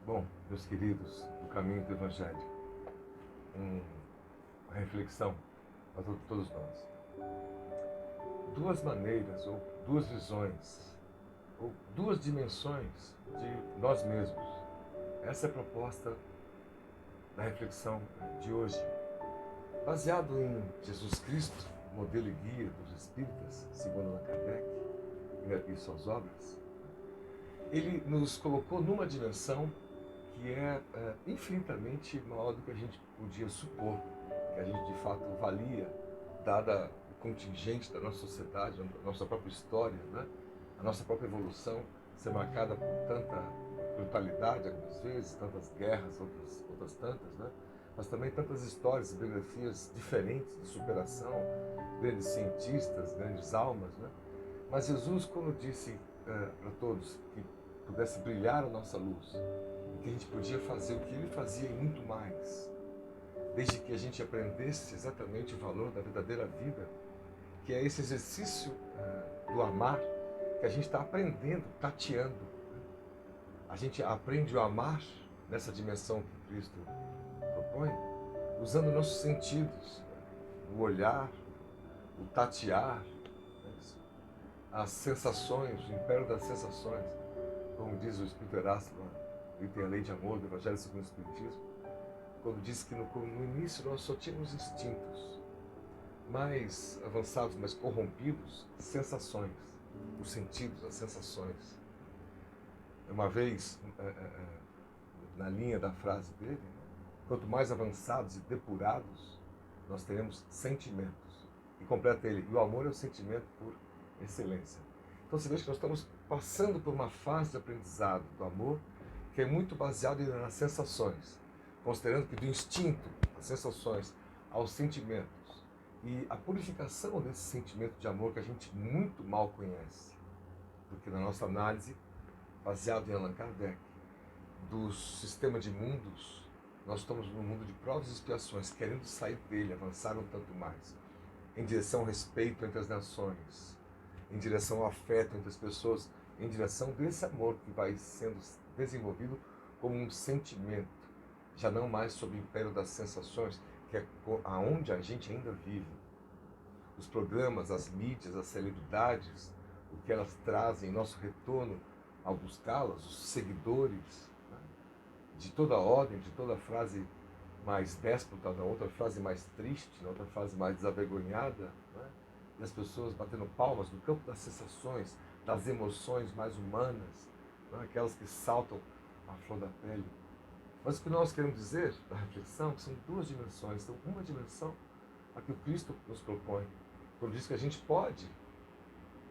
Bom, meus queridos, do caminho do Evangelho, uma reflexão para todos nós. Duas maneiras, ou duas visões, ou duas dimensões de nós mesmos. Essa é a proposta da reflexão de hoje. Baseado em Jesus Cristo, modelo e guia dos Espíritas, segundo Allan Kardec e suas obras, ele nos colocou numa dimensão que é infinitamente maior do que a gente podia supor, que a gente de fato valia, dada o contingente da nossa sociedade, a nossa própria história, né? A nossa própria evolução ser marcada por tanta brutalidade, algumas vezes, tantas guerras, outras tantas, né? Mas também tantas histórias e biografias diferentes de superação, grandes cientistas, grandes almas, né? Mas Jesus, quando disse para todos que pudesse brilhar a nossa luz, que a gente podia fazer o que ele fazia e muito mais, desde que a gente aprendesse exatamente o valor da verdadeira vida, que é esse exercício do amar que a gente está aprendendo, tateando. A gente aprende a amar nessa dimensão que Cristo propõe, usando nossos sentidos, o olhar, o tatear, as sensações, o império das sensações, como diz o Espírito Erasto, item A Lei de Amor do Evangelho segundo o Espiritismo, quando diz que no início nós só tínhamos instintos mais avançados, mais corrompidos, sensações, os sentidos, as sensações. Uma vez, na linha da frase dele, quanto mais avançados e depurados, nós teremos sentimentos. E completa ele, e o amor é o sentimento por excelência. Então você vê que nós estamos passando por uma fase de aprendizado do amor que é muito baseado nas sensações, considerando que do instinto, as sensações, aos sentimentos, e a purificação desse sentimento de amor que a gente muito mal conhece, porque na nossa análise, baseado em Allan Kardec, do sistema de mundos, nós estamos num mundo de provas e expiações, querendo sair dele, avançar um tanto mais, em direção ao respeito entre as nações, em direção ao afeto entre as pessoas, em direção desse amor que vai sendo desenvolvido como um sentimento, já não mais sob o império das sensações, que é aonde a gente ainda vive. Os programas, as mídias, as celebridades, o que elas trazem, nosso retorno ao buscá-las, os seguidores, né? De toda ordem, de toda frase mais déspota, na outra frase mais triste, na outra frase mais desavergonhada, né? E as pessoas batendo palmas no campo das sensações, das emoções mais humanas, né? Aquelas que saltam à flor da pele. Mas o que nós queremos dizer da reflexão são duas dimensões. Então, uma dimensão a que o Cristo nos propõe, quando diz que a gente pode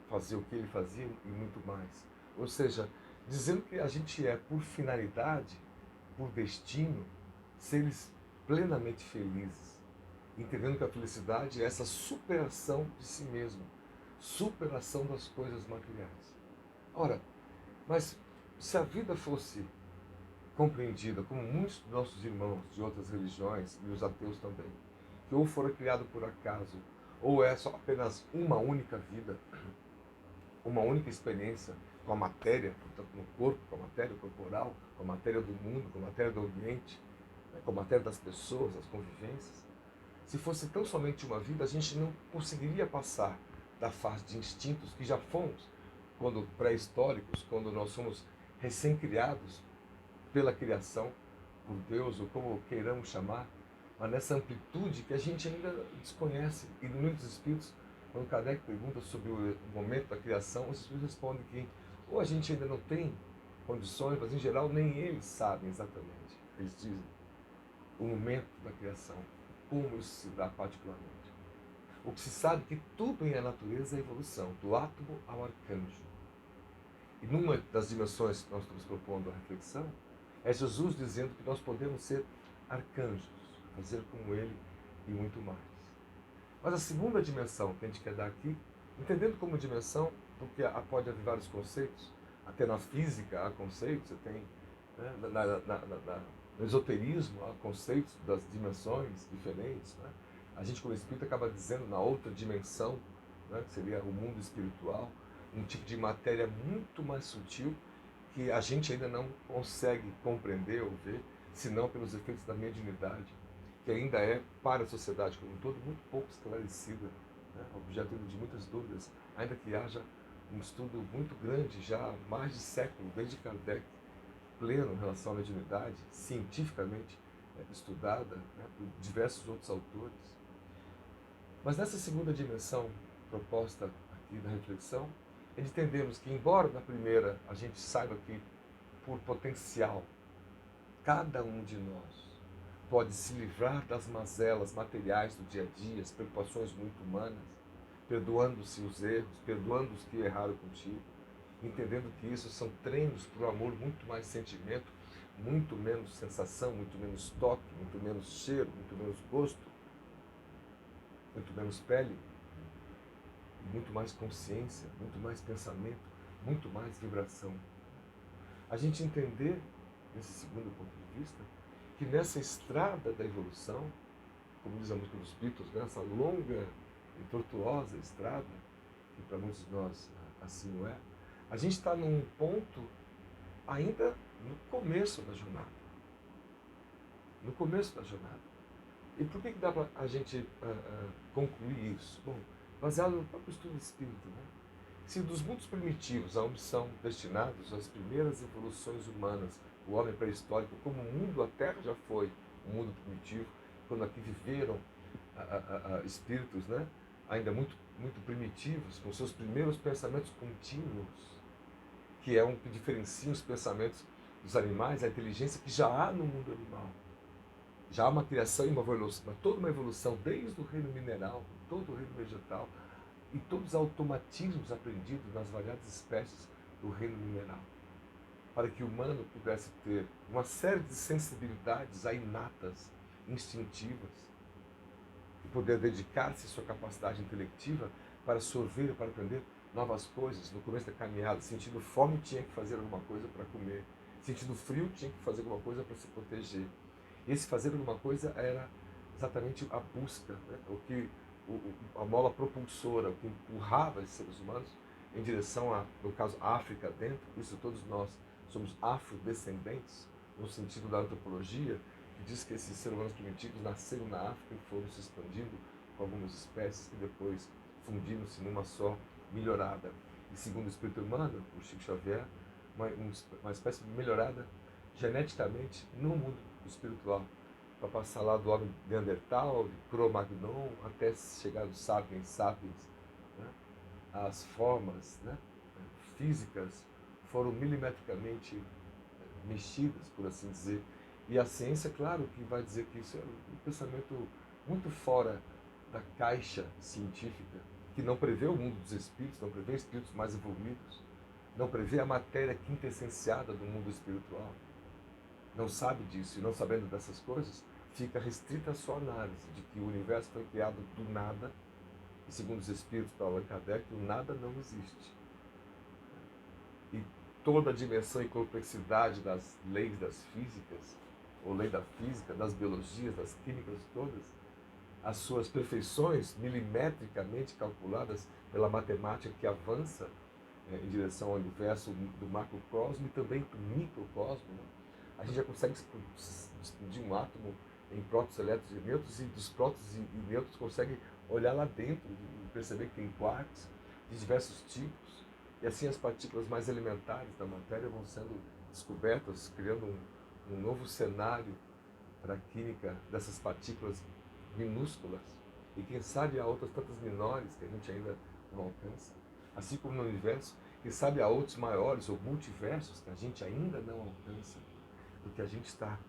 fazer o que ele fazia e muito mais. Ou seja, dizendo que a gente é, por finalidade, por destino, seres plenamente felizes, entendendo que a felicidade é essa superação de si mesmo, superação das coisas materiais. Ora, mas se a vida fosse compreendida como muitos dos nossos irmãos de outras religiões, e os ateus também, que ou foram criados por acaso, ou é só apenas uma única vida, uma única experiência com a matéria, portanto no corpo, com a matéria corporal, com a matéria do mundo, com a matéria do ambiente, né, com a matéria das pessoas, das convivências. Se fosse tão somente uma vida, a gente não conseguiria passar da fase de instintos que já fomos quando pré-históricos, quando nós somos recém-criados pela criação, por Deus, ou como queiramos chamar, mas nessa amplitude que a gente ainda desconhece. E no Livro dos Espíritos, quando Kardec pergunta sobre o momento da criação, os Espíritos respondem que ou a gente ainda não tem condições, mas em geral nem eles sabem exatamente. Eles dizem o momento da criação, como isso se dá particularmente. O que se sabe é que tudo em a natureza é evolução, do átomo ao arcanjo. E numa das dimensões que nós estamos propondo a reflexão, é Jesus dizendo que nós podemos ser arcanjos, fazer como ele e muito mais. Mas a segunda dimensão que a gente quer dar aqui, entendendo como dimensão, porque pode haver vários conceitos, até na física há conceitos, você tem, né, no esoterismo há conceitos das dimensões diferentes. Né? A gente, como espírito, acaba dizendo na outra dimensão, né, que seria o mundo espiritual, um tipo de matéria muito mais sutil, que a gente ainda não consegue compreender ou ver, senão pelos efeitos da mediunidade, que ainda é, para a sociedade como um todo, muito pouco esclarecida, né? Objeto de muitas dúvidas, ainda que haja um estudo muito grande, já há mais de século, desde Kardec, pleno em relação à mediunidade, cientificamente estudada, né, por diversos outros autores. Mas nessa segunda dimensão proposta aqui na reflexão, entendemos que, embora na primeira a gente saiba que, por potencial, cada um de nós pode se livrar das mazelas materiais do dia a dia, as preocupações muito humanas, perdoando-se os erros, perdoando os que erraram contigo, entendendo que isso são treinos para o amor, muito mais sentimento, muito menos sensação, muito menos toque, muito menos cheiro, muito menos gosto, muito menos pele, muito mais consciência, muito mais pensamento, muito mais vibração. A gente entender, nesse segundo ponto de vista, que nessa estrada da evolução, como diz a música dos Beatles, nessa longa e tortuosa estrada, que para muitos de nós assim o é, a gente está num ponto ainda no começo da jornada. No começo da jornada. E por que dá para a gente concluir isso? Bom, baseado no próprio estudo espírita, né? Se dos mundos primitivos, onde são destinados as primeiras evoluções humanas, o homem pré-histórico, como o mundo, a Terra já foi um mundo primitivo, quando aqui viveram espíritos, né? Ainda muito, muito primitivos, com seus primeiros pensamentos contínuos, que é um que diferencia os pensamentos dos animais, a inteligência que já há no mundo animal. Já há uma criação e uma evolução, toda uma evolução, desde o reino mineral, todo o reino vegetal, e todos os automatismos aprendidos nas variadas espécies do reino mineral, para que o humano pudesse ter uma série de sensibilidades inatas, instintivas, e poder dedicar-se à sua capacidade intelectiva para sorver, para aprender novas coisas. No começo da caminhada, sentindo fome, tinha que fazer alguma coisa para comer, sentindo frio, tinha que fazer alguma coisa para se proteger. Esse fazer alguma coisa era exatamente a busca, né? O que a mola propulsora, o que empurrava esses seres humanos em direção a, no caso, a África dentro. Por isso todos nós somos afrodescendentes, no sentido da antropologia, que diz que esses seres humanos primitivos nasceram na África e foram se expandindo com algumas espécies que depois fundiram-se numa só melhorada. E segundo o espírito humano, o Chico Xavier, uma espécie melhorada geneticamente no mundo espiritual, para passar lá do homem Neandertal, de Cro-Magnon, até chegar aos Sapiens Sapiens. Né? As formas, né, físicas foram milimetricamente mexidas, por assim dizer. E a ciência, claro, que vai dizer que isso é um pensamento muito fora da caixa científica, que não prevê o mundo dos espíritos, não prevê espíritos mais evoluídos, não prevê a matéria quintessenciada do mundo espiritual. Não sabe disso, e não sabendo dessas coisas, fica restrita a sua análise de que o universo foi criado do nada, e segundo os espíritos para Allan Kardec, o nada não existe. E toda a dimensão e complexidade das leis das físicas, ou lei da física, das biologias, das químicas todas, as suas perfeições milimetricamente calculadas pela matemática que avança em direção ao universo do macrocosmo e também do microcosmo, né? A gente já consegue expandir um átomo em prótons, elétrons e nêutrons, e dos prótons e nêutrons consegue olhar lá dentro e perceber que tem quarks de diversos tipos. E assim as partículas mais elementares da matéria vão sendo descobertas, criando um novo cenário para a química dessas partículas minúsculas. E quem sabe há outras tantas menores que a gente ainda não alcança. Assim como no universo, quem sabe há outros maiores ou multiversos que a gente ainda não alcança, porque a gente está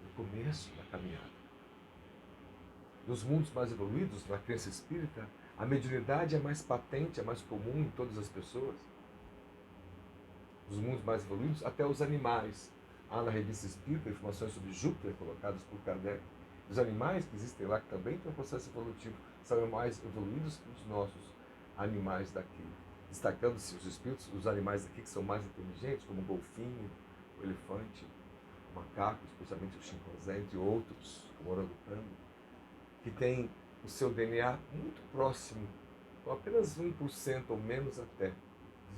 no começo da caminhada. Nos mundos mais evoluídos, na crença espírita, a mediunidade é mais patente, é mais comum em todas as pessoas. Nos mundos mais evoluídos, até os animais. Há na revista Espírita informações sobre Júpiter colocadas por Kardec. Os animais que existem lá, que também têm um processo evolutivo, são mais evoluídos que os nossos animais daqui. Destacando-se os espíritos, os animais daqui que são mais inteligentes, como o golfinho, o elefante, o macaco, especialmente o chimpanzé, entre outros, como o orangotango, que tem o seu DNA muito próximo, com apenas 1% ou menos até,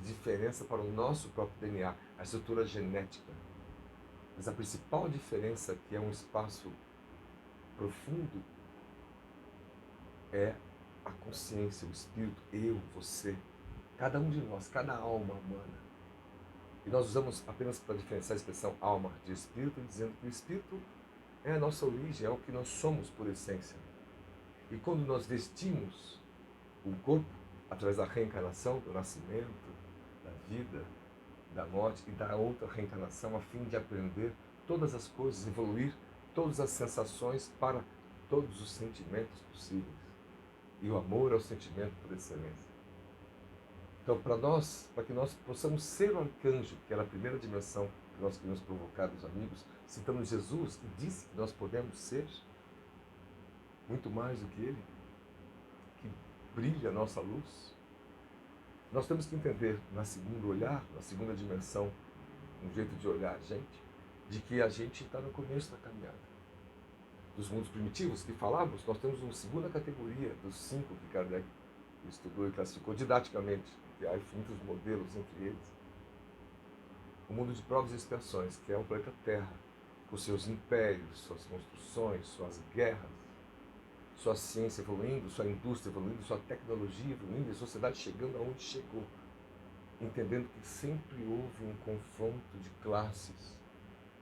de diferença para o nosso próprio DNA, a estrutura genética. Mas a principal diferença, que é um espaço profundo, é a consciência, o espírito, eu, você, cada um de nós, cada alma humana. E nós usamos apenas para diferenciar a expressão alma de espírito, dizendo que o espírito é a nossa origem, é o que nós somos por essência. E quando nós vestimos o corpo, através da reencarnação, do nascimento, da vida, da morte e da outra reencarnação, a fim de aprender todas as coisas, evoluir todas as sensações para todos os sentimentos possíveis. E o amor é o sentimento por excelência. Então, para que nós possamos ser o arcanjo, que era a primeira dimensão que nós queríamos provocar os amigos, citando Jesus, que disse que nós podemos ser muito mais do que ele, que brilha a nossa luz, nós temos que entender, na segunda olhar, na segunda dimensão, um jeito de olhar a gente, de que a gente está no começo da caminhada. Dos mundos primitivos que falamos, nós temos uma segunda categoria dos 5 que Kardec estudou e classificou didaticamente, que há infinitos modelos entre eles. O mundo de provas e expiações, que é o planeta Terra, com seus impérios, suas construções, suas guerras, sua ciência evoluindo, sua indústria evoluindo, sua tecnologia evoluindo, e a sociedade chegando aonde chegou, entendendo que sempre houve um confronto de classes,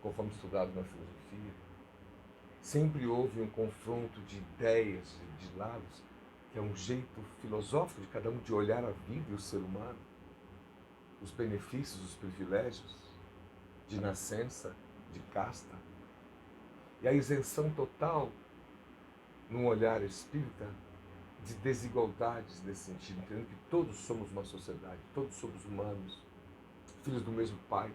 conforme estudado na filosofia. Sempre houve um confronto de ideias, de lados, que é um jeito filosófico de cada um de olhar a vida e o ser humano, os benefícios, os privilégios de nascença, de casta, e a isenção total, num olhar espírita, de desigualdades nesse sentido, entendendo que todos somos uma sociedade, todos somos humanos, filhos do mesmo Pai,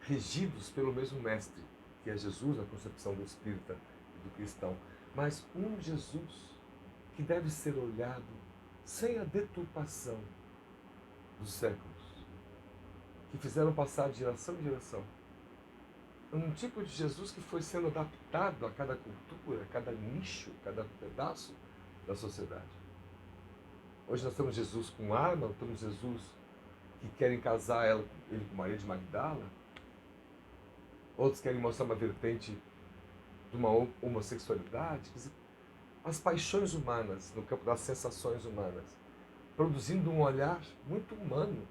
regidos pelo mesmo Mestre, que é Jesus na concepção do espírita e do cristão, mas um Jesus que deve ser olhado sem a deturpação dos séculos, que fizeram passar de geração em geração. Um tipo de Jesus que foi sendo adaptado a cada cultura, a cada nicho, a cada pedaço da sociedade. Hoje nós temos Jesus com arma, temos Jesus que querem casar ele com Maria de Magdala, outros querem mostrar uma vertente de uma homossexualidade. Quer dizer, as paixões humanas, no campo das sensações humanas, produzindo um olhar muito humano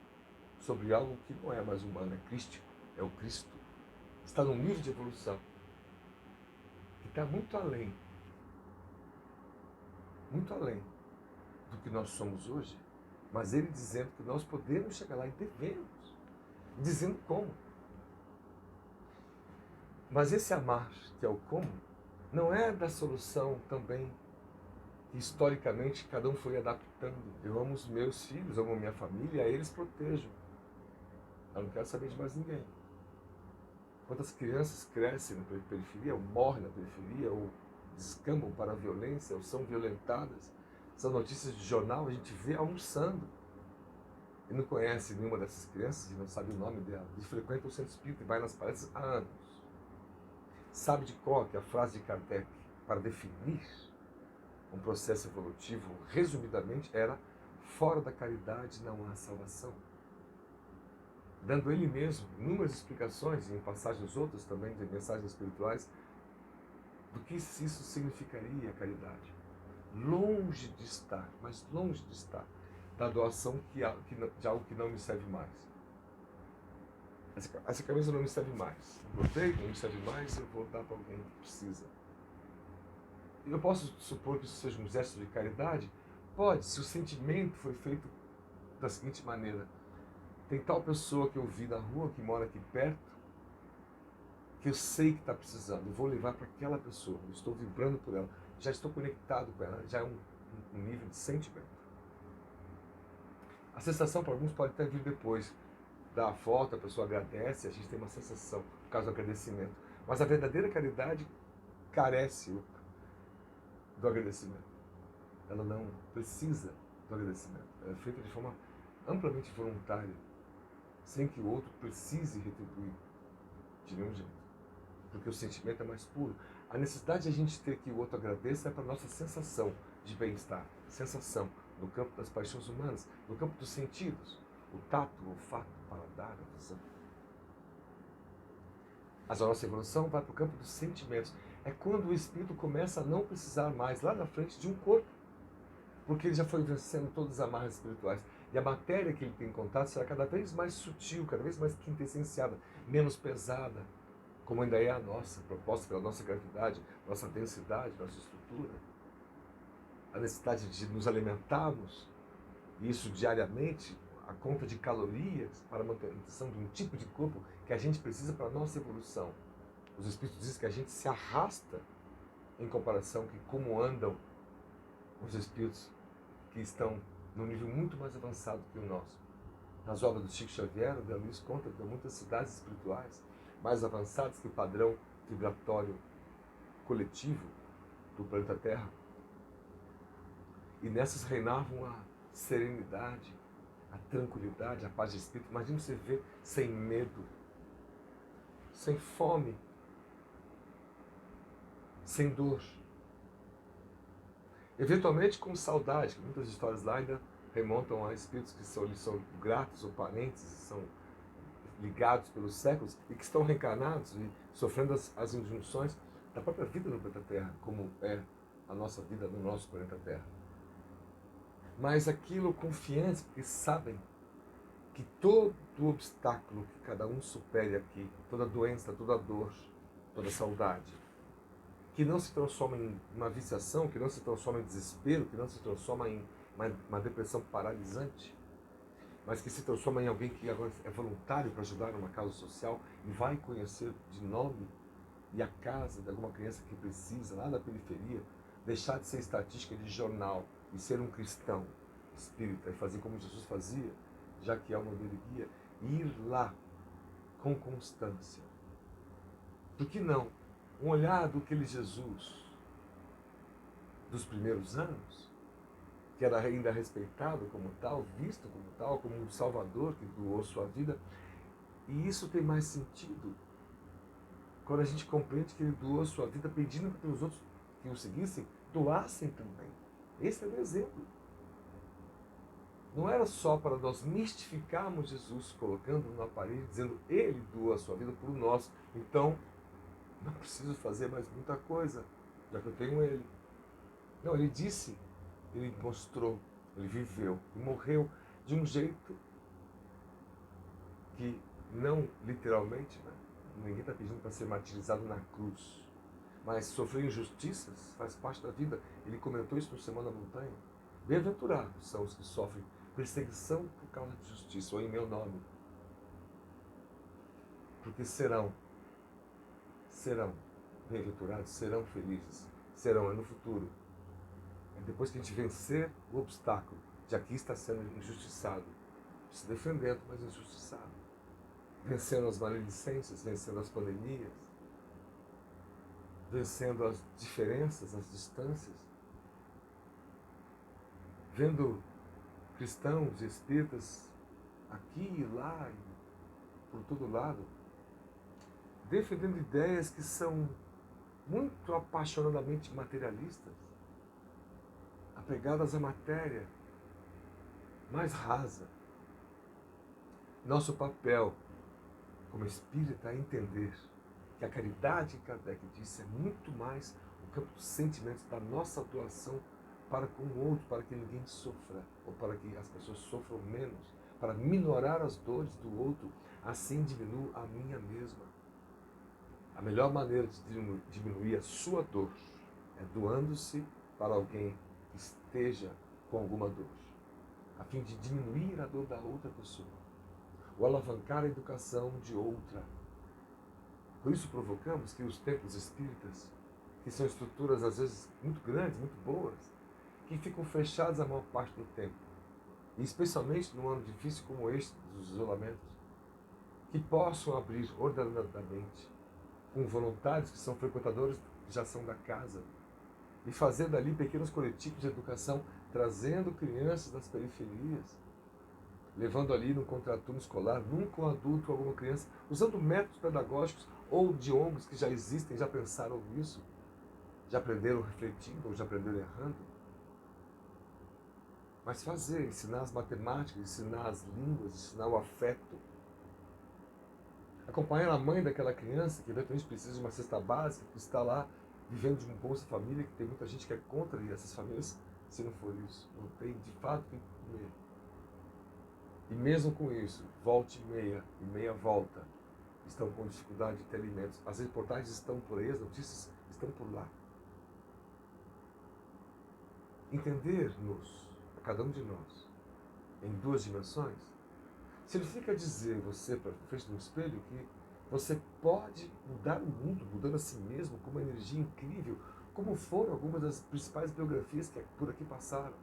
sobre algo que não é mais humano, é crístico, é o Cristo. Está num nível de evolução que está muito além do que nós somos hoje, mas ele dizendo que nós podemos chegar lá e devemos, dizendo como. Mas esse amar, que é o como, não é da solução também que historicamente cada um foi adaptando. Eu amo os meus filhos, amo a minha família, a eles protejo. Eu não quero saber de mais ninguém. Quantas crianças crescem na periferia, ou morrem na periferia, ou descambam para a violência, ou são violentadas. São notícias de jornal, a gente vê almoçando. E não conhece nenhuma dessas crianças, e não sabe o nome dela. E frequenta o centro espírita e vai nas palestras há anos. Sabe de cor que a frase de Kardec, para definir um processo evolutivo, resumidamente, era: fora da caridade não há salvação. Dando ele mesmo inúmeras explicações, e em passagens outras também, de mensagens espirituais, do que isso significaria a caridade. Longe de estar, mas longe de estar, da doação de algo que não me serve mais. Essa camisa não me serve mais. Eu botei, não me serve mais, eu vou dar para alguém que precisa. E eu posso supor que isso seja um gesto de caridade? Pode, se o sentimento foi feito da seguinte maneira: tem tal pessoa que eu vi na rua, que mora aqui perto, que eu sei que está precisando, eu vou levar para aquela pessoa, eu estou vibrando por ela, já estou conectado com ela, já é um nível de sentimento. A sensação para alguns pode até vir depois da foto, a pessoa agradece, a gente tem uma sensação por causa do agradecimento. Mas a verdadeira caridade carece do agradecimento. Ela não precisa do agradecimento. Ela é feita de forma amplamente voluntária, sem que o outro precise retribuir de nenhum jeito. Porque o sentimento é mais puro. A necessidade de a gente ter que o outro agradeça é para a nossa sensação de bem-estar, sensação no campo das paixões humanas, no campo dos sentidos. o tato, o olfato, o paladar, a visão. Mas a nossa evolução vai para o campo dos sentimentos. É quando o espírito começa a não precisar mais, lá na frente, de um corpo. Porque ele já foi vencendo todas as amarras espirituais. E a matéria que ele tem em contato será cada vez mais sutil, cada vez mais quintessenciada, menos pesada, como ainda é a nossa, proposta pela nossa gravidade, nossa densidade, nossa estrutura. A necessidade de nos alimentarmos, e isso diariamente, a conta de calorias para a manutenção de um tipo de corpo que a gente precisa para a nossa evolução. Os espíritos dizem que a gente se arrasta em comparação com como andam os espíritos que estão num nível muito mais avançado que o nosso. Nas obras do Chico Xavier, o André Luiz conta que há muitas cidades espirituais mais avançadas que o padrão vibratório coletivo do planeta Terra. E nessas reinavam a serenidade, a tranquilidade, a paz de espírito. Imagina você ver sem medo, sem fome, sem dor. Eventualmente com saudade, que muitas histórias lá ainda remontam a espíritos que são gratos ou parentes, são ligados pelos séculos e que estão reencarnados e sofrendo as injunções da própria vida no planeta Terra, como é a nossa vida no nosso planeta Terra. Mas aquilo confiantes, porque sabem que todo obstáculo que cada um supere aqui, toda doença, toda dor, toda saudade, que não se transforma em uma viciação, que não se transforma em desespero, que não se transforma em uma depressão paralisante, mas que se transforma em alguém que agora é voluntário para ajudar numa causa social e vai conhecer de nome e a casa de alguma criança que precisa, lá na periferia, deixar de ser estatística de jornal e ser um cristão espírita e fazer como Jesus fazia, já que é uma dele guia, e ir lá com constância. Por que não? Um olhar do aquele Jesus dos primeiros anos, que era ainda respeitado como tal, visto como tal, como um salvador que doou sua vida. E isso tem mais sentido quando a gente compreende que ele doou sua vida pedindo para que os outros que o seguissem doassem também. Esse é o exemplo. Não era só para nós mistificarmos Jesus, colocando no aparelho, dizendo ele doou a sua vida por nós. Então, não preciso fazer mais muita coisa, já que eu tenho ele. Não, ele disse, ele mostrou, ele viveu e morreu de um jeito que não literalmente, né? Ninguém está pedindo para ser martirizado na cruz, mas sofrer injustiças faz parte da vida. Ele comentou isso no Sermão da Montanha. Bem-aventurados são os que sofrem perseguição por causa de justiça, ou em meu nome, porque serão bem-aventurados, serão felizes, serão no futuro. É depois que a gente vencer o obstáculo, já que está sendo injustiçado, se defendendo, mas injustiçado, vencendo as maledicências, vencendo as pandemias, vencendo as diferenças, as distâncias, vendo cristãos e espíritas aqui e lá, e por todo lado, defendendo ideias que são muito apaixonadamente materialistas, apegadas à matéria mais rasa. Nosso papel como espírita é entender que a caridade, que Kardec disse, é muito mais o campo dos sentimentos da nossa atuação para com o outro, para que ninguém sofra, ou para que as pessoas sofram menos, para minorar as dores do outro, assim diminuo a minha mesma. A melhor maneira de diminuir a sua dor é doando-se para alguém que esteja com alguma dor, a fim de diminuir a dor da outra pessoa, ou alavancar a educação de outra. Por isso provocamos que os templos espíritas, que são estruturas às vezes muito grandes, muito boas, que ficam fechadas a maior parte do tempo, e especialmente num ano difícil como este dos isolamentos, que possam abrir ordenadamente, com voluntários que são frequentadores que já são da casa, e fazer dali pequenos coletivos de educação, trazendo crianças das periferias, levando ali no contraturno escolar, nunca um adulto ou alguma criança, usando métodos pedagógicos ou de ONGs que já existem, já pensaram nisso, já aprenderam refletindo ou já aprenderam errando. Mas fazer, ensinar as matemáticas, ensinar as línguas, ensinar o afeto. Acompanhar a mãe daquela criança que eventualmente precisa de uma cesta básica, que está lá vivendo de um Bolsa Família, que tem muita gente que é contra, e essas famílias, se não for isso, não tem de fato o que comer. E mesmo com isso, volta e meia volta, estão com dificuldade de ter alimentos. As reportagens estão por aí, as notícias estão por lá. Entender-nos, a cada um de nós, em duas dimensões, significa dizer você, para frente do espelho, que você pode mudar o mundo, mudando a si mesmo com uma energia incrível, como foram algumas das principais biografias que por aqui passaram.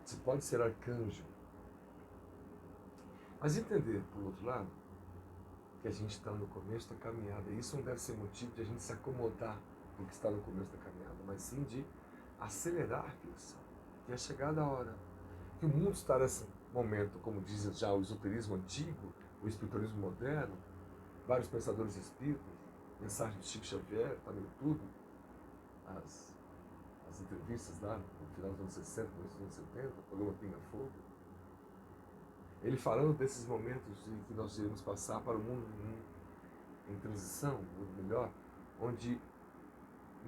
Você pode ser arcanjo. Mas entender, por outro lado, que a gente está no começo da caminhada. E isso não deve ser motivo de a gente se acomodar porque está no começo da caminhada, mas sim de acelerar a reflexão. Que é chegada a hora que o mundo está nesse momento, como diz já o esoterismo antigo, o espiritualismo moderno, vários pensadores espíritas, mensagem de Chico Xavier, está no YouTube, as entrevistas lá no final dos anos 60, nos anos 70, o programa Pinga Fogo, ele falando desses momentos em que nós iremos passar para o mundo em transição, um mundo melhor, onde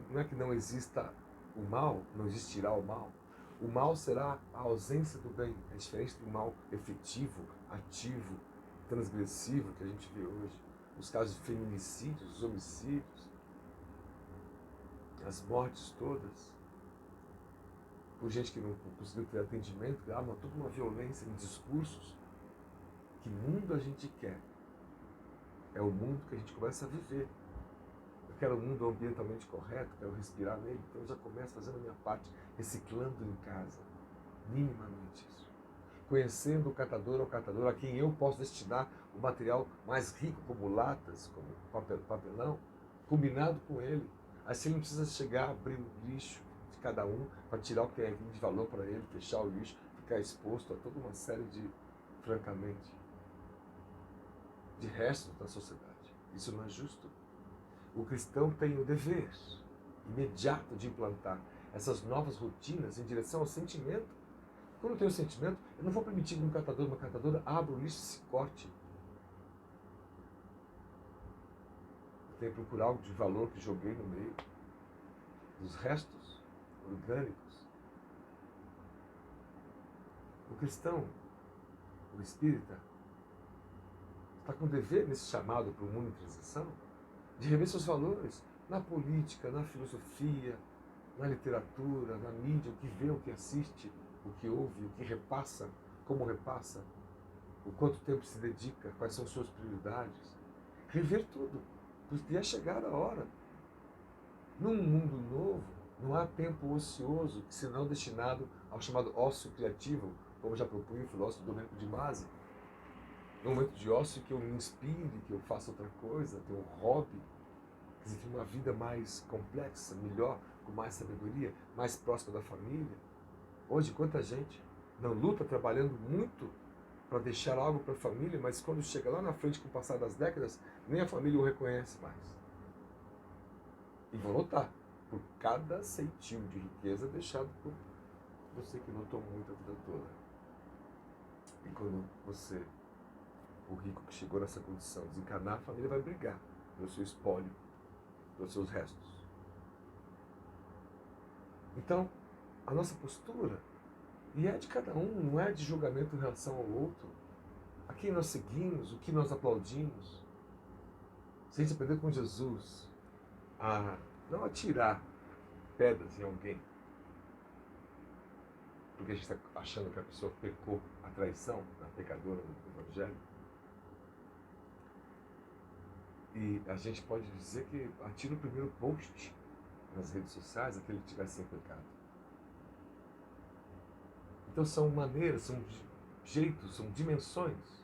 não é que não exista o mal, não existirá o mal. O mal será a ausência do bem. É diferente do mal efetivo, ativo, transgressivo que a gente vê hoje. Os casos de feminicídios, os homicídios, as mortes todas, por gente que não conseguiu ter atendimento, toda uma violência em discursos. Que mundo a gente quer? É o mundo que a gente começa a viver. Eu quero um mundo ambientalmente correto, quero respirar nele, então eu já começo fazendo a minha parte, reciclando em casa, minimamente isso. Conhecendo o catador ou catadora a quem eu posso destinar o material mais rico, como latas, como papelão, combinado com ele. Assim não precisa chegar a abrir o lixo de cada um para tirar o que tem de valor para ele, fechar o lixo, ficar exposto a toda uma série de, francamente, de restos da sociedade. Isso não é justo. O cristão tem o dever imediato de implantar essas novas rotinas em direção ao sentimento. Quando eu tenho sentimento, eu não vou permitir que um catador, uma catadora abra o lixo e se corte. Eu tenho que procurar algo de valor que joguei no meio dos restos orgânicos. O cristão, o espírita, está com dever nesse chamado para o mundo em transição de rever seus valores na política, na filosofia, na literatura, na mídia, o que vê, o que assiste, o que ouve, o que repassa, como repassa, o quanto tempo se dedica, quais são suas prioridades. Rever tudo, porque é chegada a hora. Num mundo novo, não há tempo ocioso, senão destinado ao chamado ócio criativo, como já propunha o filósofo Domenico de Masi. No momento de ócio que eu me inspire, que eu faça outra coisa, tenha um hobby, quer dizer, uma vida mais complexa, melhor, com mais sabedoria, mais próxima da família. Hoje, quanta gente não luta trabalhando muito para deixar algo para a família, mas quando chega lá na frente, com o passar das décadas, nem a família o reconhece mais. E vão lutar por cada centimo de riqueza deixado por você que lutou muito a vida toda. E quando você, o rico que chegou nessa condição, desencarnar, a família vai brigar pelo seu espólio, pelos seus restos. Então, a nossa postura, e é de cada um, não é de julgamento em relação ao outro, a quem nós seguimos, o que nós aplaudimos. Se a gente aprender com Jesus a não atirar pedras em alguém, porque a gente está achando que a pessoa pecou a traição, a pecadora do Evangelho, e a gente pode dizer que atira o primeiro post nas redes sociais aquele que estiver sem pecado. Então são maneiras, são jeitos, são dimensões.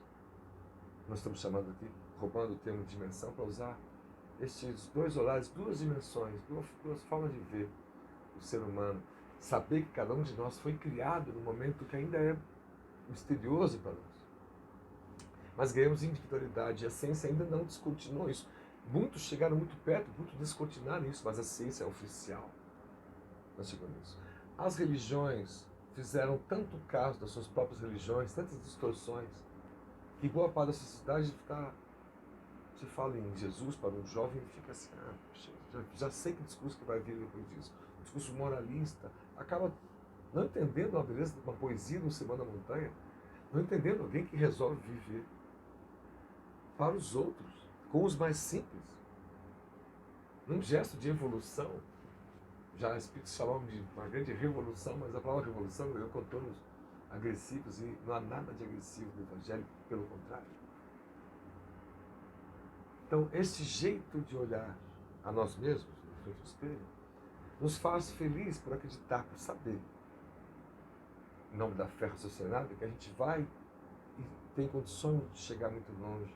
Nós estamos chamando aqui, roubando o termo dimensão, para usar estes dois olhares, duas dimensões, duas formas de ver o ser humano. Saber que cada um de nós foi criado num momento que ainda é misterioso para nós. Mas ganhamos individualidade, e a ciência ainda não descortinou isso. Muitos chegaram muito perto, muitos descortinaram isso, mas a ciência é oficial. Nós chegamos nisso. As religiões fizeram tanto caso das suas próprias religiões, tantas distorções, que boa parte da sociedade fica, se fala em Jesus para um jovem, fica assim, já sei que discurso que vai vir depois disso. Um discurso moralista, acaba não entendendo a beleza de uma poesia no Sermão da Montanha, não entendendo alguém que resolve viver para os outros, com os mais simples, num gesto de evolução. Já espíritos falavam de uma grande revolução, mas a palavra revolução ganhou contornos agressivos e não há nada de agressivo no Evangelho, pelo contrário. Então, esse jeito de olhar a nós mesmos, no frente ao espelho, nos faz felizes por acreditar, por saber, em nome da fé raciocinada, que a gente vai e tem condições de chegar muito longe,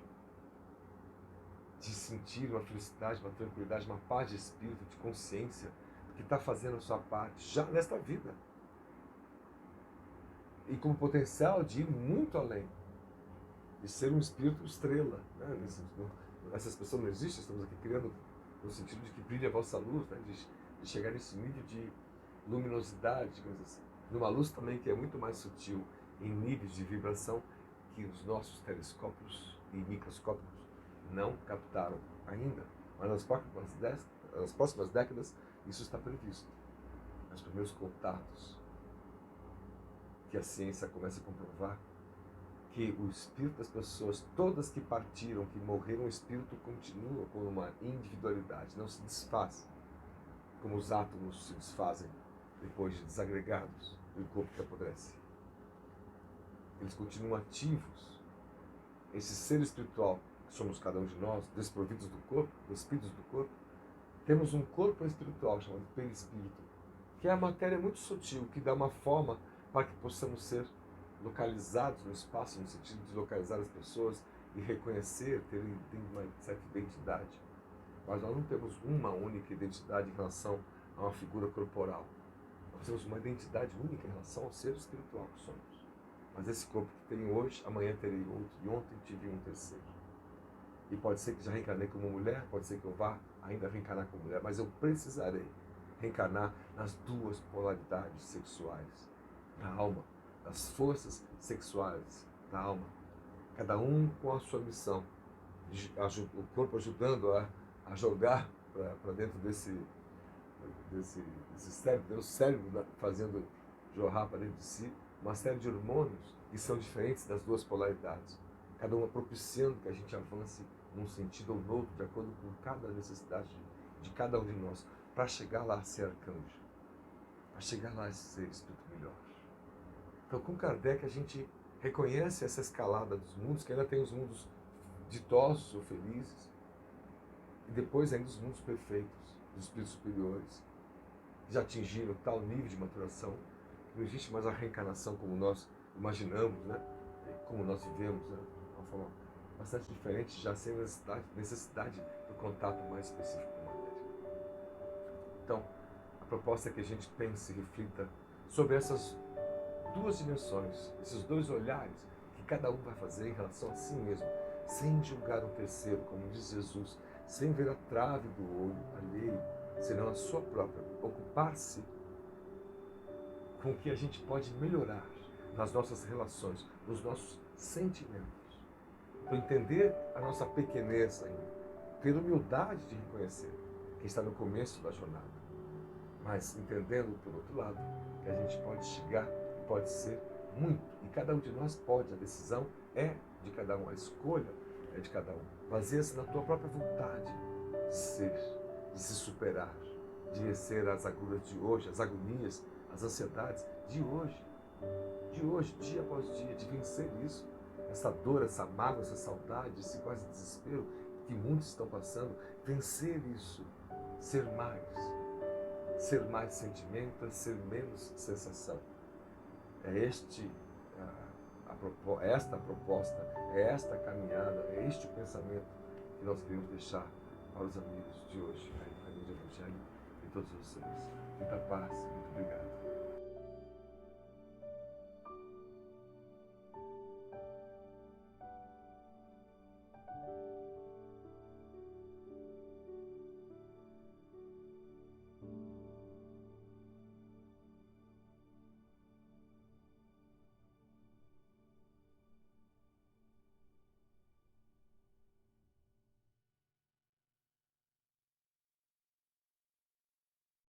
de sentir uma felicidade, uma tranquilidade, uma paz de espírito, de consciência, que está fazendo a sua parte já nesta vida. E com o potencial de ir muito além, de ser um espírito estrela. Né? Essas pessoas não existem, estamos aqui criando no sentido de que brilhe a vossa luz, né? de chegar nesse nível de luminosidade, digamos assim. Numa luz também que é muito mais sutil, em níveis de vibração que os nossos telescópios e microscópios não captaram ainda. Mas nas próximas décadas isso está previsto. Nos primeiros contatos que a ciência começa a comprovar que o espírito das pessoas, todas que partiram, que morreram, o espírito continua com uma individualidade, não se desfaz, como os átomos se desfazem depois de desagregados do corpo que apodrece. Eles continuam ativos. Esse ser espiritual, que somos cada um de nós, desprovidos do corpo, despidos do corpo, temos um corpo espiritual chamado perispírito, que é a matéria muito sutil, que dá uma forma para que possamos ser localizados no espaço, no sentido de localizar as pessoas e reconhecer, ter uma certa identidade. Mas nós não temos uma única identidade em relação a uma figura corporal. Nós temos uma identidade única em relação ao ser espiritual que somos. Mas esse corpo que tenho hoje, amanhã terei outro, e ontem tive um terceiro. E pode ser que já reencarnei como mulher, pode ser que eu vá ainda reencarnar como mulher, mas eu precisarei reencarnar nas duas polaridades sexuais da alma, das forças sexuais da alma, cada um com a sua missão, o corpo ajudando a jogar para dentro desse cérebro, o cérebro fazendo jorrar para dentro de si uma série de hormônios que são diferentes das duas polaridades, cada uma propiciando que a gente avance num sentido ou no outro, de acordo com cada necessidade de cada um de nós, para chegar lá a ser arcanjo, para chegar lá a ser espírito melhor. Então, com Kardec, a gente reconhece essa escalada dos mundos, que ainda tem os mundos ditosos ou felizes, e depois ainda os mundos perfeitos, dos espíritos superiores, que já atingiram tal nível de maturação, que não existe mais a reencarnação como nós imaginamos, né? Como nós vivemos, né? De uma forma bastante diferente, já sem necessidade do contato mais específico com a matéria. Então, a proposta é que a gente pense e reflita sobre essas duas dimensões, esses dois olhares que cada um vai fazer em relação a si mesmo, sem julgar um terceiro, como diz Jesus, sem ver a trave do olho alheio, senão a sua própria. Ocupar-se com o que a gente pode melhorar nas nossas relações, nos nossos sentimentos. Para entender a nossa pequenez ainda, ter humildade de reconhecer quem está no começo da jornada, mas entendendo, por outro lado, que a gente pode chegar, pode ser muito, e cada um de nós pode, a decisão é de cada um, a escolha é de cada um. Baseia-se na tua própria vontade de ser, de se superar, de vencer as agruras de hoje, as agonias, as ansiedades de hoje, dia após dia, de vencer isso, essa dor, essa mágoa, essa saudade, esse quase desespero que muitos estão passando, vencer isso, ser mais sentimento, ser menos sensação. É esta a proposta, é esta a caminhada, é este o pensamento que nós queremos deixar para os amigos de hoje, a família do Evangelho e todos vocês. Muita paz, muito obrigado.